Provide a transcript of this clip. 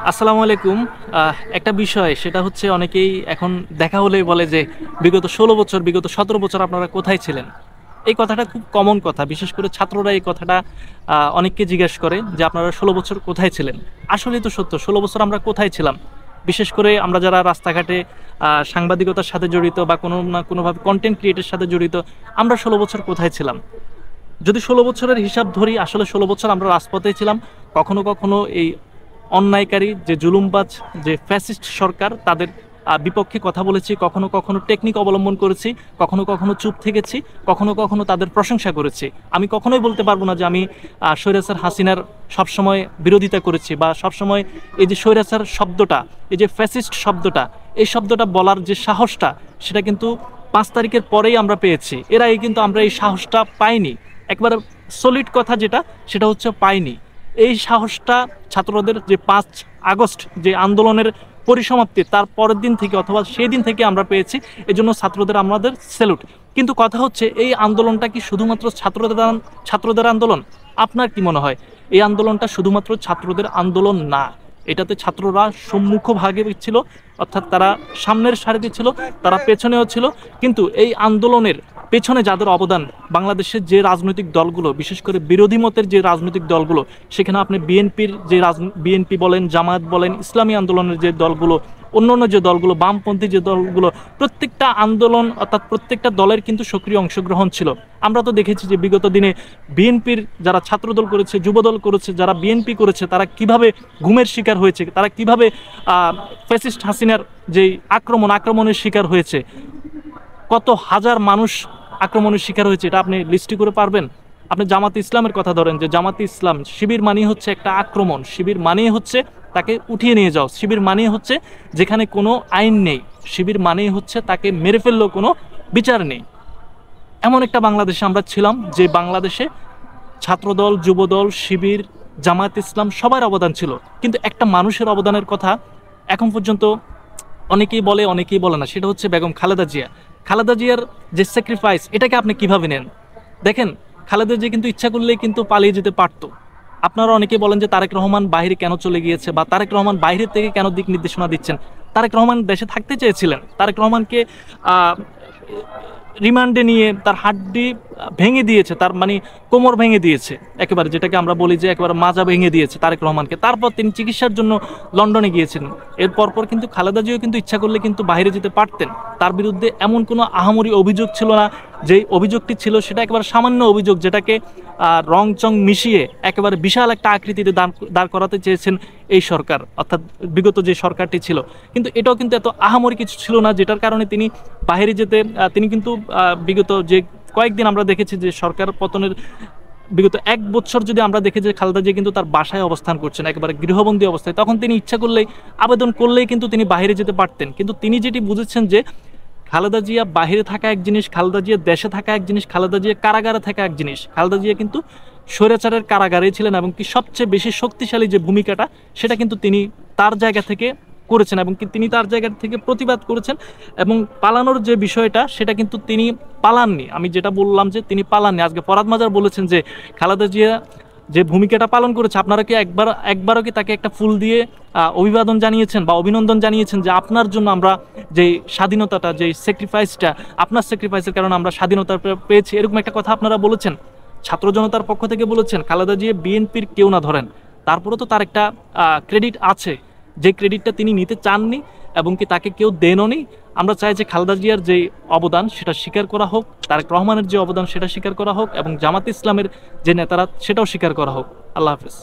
আসসালামু আলাইকুম। একটা বিষয় সেটা হচ্ছে অনেকেই এখন দেখা হলেই বলে যে বিগত ১৬ বছর বিগত ১৭ বছর আপনারা কোথায় ছিলেন। এই কথাটা খুব কমন কথা, বিশেষ করে ছাত্ররা এই কথাটা অনেককে জিজ্ঞেস করে যে আপনারা ১৬ বছর কোথায় ছিলেন। আসলেই তো সত্য, ১৬ বছর আমরা কোথায় ছিলাম। বিশেষ করে আমরা যারা রাস্তাঘাটে সাংবাদিকতার সাথে জড়িত বা কোনো না কোনোভাবে কন্টেন্ট ক্রিয়েটের সাথে জড়িত, আমরা ১৬ বছর কোথায় ছিলাম। যদি ১৬ বছরের হিসাব ধরি, আসলে ১৬ বছর আমরা রাজপথে ছিলাম। কখনো কখনো এই অন্যায়কারী যে জুলুমবাজ যে ফ্যাসিস্ট সরকার তাদের বিপক্ষে কথা বলেছি, কখনো কখনো টেকনিক অবলম্বন করেছি, কখনো কখনো চুপ থেকেছি, কখনো কখনো তাদের প্রশংসা করেছি। আমি কখনোই বলতে পারবো না যে আমি স্বৈরাচার হাসিনার সবসময় বিরোধিতা করেছি বা সবসময় এই যে স্বৈরাচার শব্দটা, এই যে ফ্যাসিস্ট শব্দটা, এই শব্দটা বলার যে সাহসটা, সেটা কিন্তু ৫ তারিখের পরেই আমরা পেয়েছি। এর আগে কিন্তু আমরা এই সাহসটা পাইনি। একবার সলিড কথা যেটা, সেটা হচ্ছে পাইনি। এই সাহসটা ছাত্রদের যে ৫ আগস্ট যে আন্দোলনের পরিসমাপ্তি তার পরের দিন থেকে অথবা সেই দিন থেকে আমরা পেয়েছি। এজন্য ছাত্রদের আমাদের স্যালুট। কিন্তু কথা হচ্ছে, এই আন্দোলনটা কি শুধুমাত্র ছাত্রদের আন্দোলন? আপনার কি মনে হয় এই আন্দোলনটা শুধুমাত্র ছাত্রদের আন্দোলন না? এটাতে ছাত্ররা সম্মুখভাগে ছিল, অর্থাৎ তারা সামনের সারিতে ছিল, তারা পেছনেও ছিল। কিন্তু এই আন্দোলনের পেছনে যাদের অবদান, বাংলাদেশের যে রাজনৈতিক দলগুলো, বিশেষ করে বিরোধী মতের যে রাজনৈতিক দলগুলো, সেখানে আপনি বিএনপির যে বিএনপি বলেন, জামায়াত বলেন, ইসলামী আন্দোলনের যে দলগুলো, অন্যান্য যে দলগুলো, বামপন্থী যে দলগুলো, প্রত্যেকটা আন্দোলন অর্থাৎ প্রত্যেকটা দলের কিন্তু সক্রিয় অংশগ্রহণ ছিল। আমরা তো দেখেছি যে বিগত দিনে বিএনপির যারা ছাত্রদল করেছে, যুবদল করেছে, যারা বিএনপি করেছে, তারা কিভাবে ঘুমের শিকার হয়েছে, তারা কিভাবে ফ্যাসিস্ট হাসিনার যে আক্রমণের শিকার হয়েছে। কত হাজার মানুষ আক্রমণের শিকার হয়েছে, এটা আপনি লিস্টি করে পারবেন? আপনি জামাতে ইসলামের কথা ধরেন, যে জামাতে ইসলাম শিবির মানেই হচ্ছে একটা আক্রমণ, শিবির মানেই হচ্ছে তাকে উঠিয়ে নিয়ে যাও, শিবির মানেই হচ্ছে যেখানে কোনো আইন নেই, শিবির মানেই হচ্ছে তাকে মেরে ফেললেও কোনো বিচার নেই। এমন একটা বাংলাদেশে আমরা ছিলাম, যে বাংলাদেশে ছাত্রদল, যুবদল, শিবির, জামায়াত ইসলাম সবার অবদান ছিল। কিন্তু একটা মানুষের অবদানের কথা এখন পর্যন্ত অনেকেই বলে, অনেকেই বলে না। সেটা হচ্ছে বেগম খালেদা জিয়া। খালেদা জিয়ার যে স্যাক্রিফাইস, এটাকে আপনি কিভাবে নেন? দেখেন, খালেদা জিয়া কিন্তু ইচ্ছা করলেই কিন্তু পালিয়ে যেতে পারতো। আপনারা অনেকেই বলেন যে তারেক রহমান বাইরে কেন চলে গিয়েছে, বা তারেক রহমান বাইরে থেকে কেন দিক নির্দেশনা দিচ্ছেন। তারেক রহমান দেশে থাকতে চেয়েছিলেন। তারেক রহমানকে আহ, রিমান্ডে নিয়ে তার হাড্ডি ভেঙে দিয়েছে, তার মানে কোমর ভেঙে দিয়েছে একেবারে, যেটাকে আমরা বলি যে একেবারে মাজা ভেঙে দিয়েছে তারেক রহমানকে। তারপর তিনি চিকিৎসার জন্য লন্ডনে গিয়েছেন। এর পরপর কিন্তু খালেদা জিয়াও কিন্তু ইচ্ছা করলে কিন্তু বাইরে যেতে পারতেন। তার বিরুদ্ধে এমন কোনো আহামরি অভিযোগ ছিল না। যেই অভিযোগটি ছিল সেটা একেবারে সামান্য অভিযোগ, যেটাকে রং চং মিশিয়ে একেবারে বিশাল একটা আকৃতিতে দাঁড় করাতে চেয়েছেন এই সরকার, অর্থাৎ বিগত যে সরকারটি ছিল। কিন্তু এটাও কিন্তু এত আহামরি কিছু ছিল না, যেটার কারণে তিনি বাইরে যেতে তিনি কিন্তু বিগত যে কয়েকদিন আমরা দেখেছি যে সরকার পতনের বিগত ১ বছর যদি আমরা দেখি যে খালেদা জিয়া কিন্তু তার বাসায় অবস্থান করছেন, একেবারে গৃহবন্দী অবস্থায়, তখন তিনি ইচ্ছা করলেই আবেদন করলেই কিন্তু তিনি বাইরে যেতে পারতেন। কিন্তু তিনি যেটি বুঝেছেন যে খালেদা জিয়া বাহিরে থাকা এক জিনিস, খালেদা জিয়া দেশে থাকা এক জিনিস, খালেদা জিয়া কারাগারে থাকা এক জিনিস। খালেদা জিয়া কিন্তু স্বৈরাচারের কারাগারেই ছিলেন, এবং কি সবচেয়ে বেশি শক্তিশালী যে ভূমিকাটা, সেটা কিন্তু তিনি তার জায়গা থেকে করেছেন, এবং কি তিনি তার জায়গা থেকে প্রতিবাদ করেছেন। এবং পালানোর যে বিষয়টা, সেটা কিন্তু তিনি পালাননি। আমি যেটা বললাম যে তিনি পালাননি। আজকে ফরহাদ মাজার বলেছেন যে খালেদা জিয়া যে ভূমিকাটা পালন করেছে, আপনারা কি একবারও কি তাকে একটা ফুল দিয়ে অভিবাদন জানিয়েছেন বা অভিনন্দন জানিয়েছেন যে আপনার জন্য আমরা যে স্বাধীনতাটা, যে স্যাক্রিফাইসটা, আপনার স্যাক্রিফাইসের কারণে আমরা স্বাধীনতা পেয়েছি, এরকম একটা কথা আপনারা বলেছেন? ছাত্র জনতার পক্ষ থেকে বলেছেন। খালেদা জিয়া বিএনপির কেউ না ধরেন, তারপরে তো তার একটা ক্রেডিট আছে, যে ক্রেডিটটা তিনি নিতে চাননি এবং কি তাকে কেউ দেনওনি। আমরা চাই যে খালেদা জিয়ার যে অবদান সেটা স্বীকার করা হোক, তারেক রহমানের যে অবদান সেটা স্বীকার করা হোক, এবং জামাত ইসলামের যে নেতারা সেটাও স্বীকার করা হোক। আল্লাহ হাফেজ।